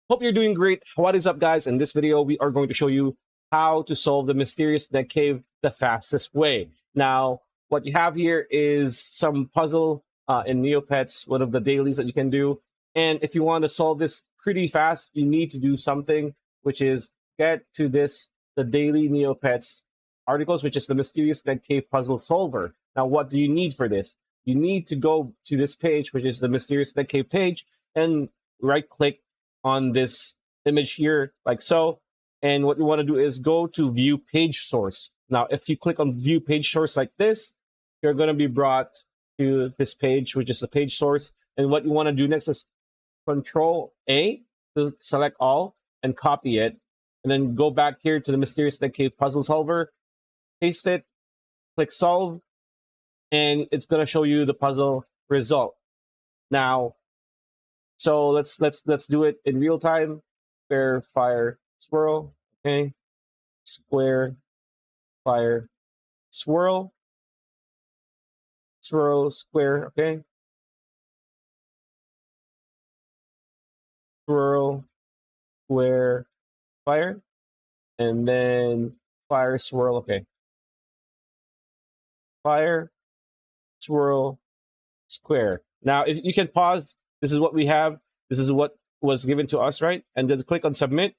Hope you're doing great. What is up, guys? In this video, we are going to show you how to solve the Mysterious Negg Cave the fastest way. Now, what you have here is some puzzle in Neopets, one of the dailies that you can do. And if you want to solve this pretty fast, you need to do something, which is get to the daily Neopets articles, which is the Mysterious Negg Cave puzzle solver. Now, what do you need for this? You need to go to this page, which is the Mysterious Negg Cave page, and right-click on this image here, like so. And what you want to do is go to View Page Source. Now, if you click on View Page Source like this, you're going to be brought to this page, which is the page source. And what you want to do next is Control A to select all and copy it. And then go back here to the Mysterious Negg Cave puzzle solver, paste it, click Solve, and it's going to show you the puzzle result. Now, so let's do it in real time. Square, fire, swirl. Okay. Square, fire, swirl. Swirl, square. Okay. Swirl, square, fire, and then fire, swirl. Okay. Fire, swirl, square. Now, if you can pause, this is what we have. This is what was given to us, right? And then click on submit.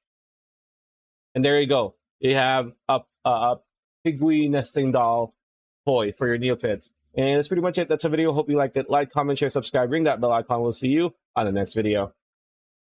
And there you go. You have a piggy nesting doll toy for your Neopets. And that's pretty much it. That's a video. Hope you liked it. Like, comment, share, subscribe, ring that bell icon. We'll see you on the next video.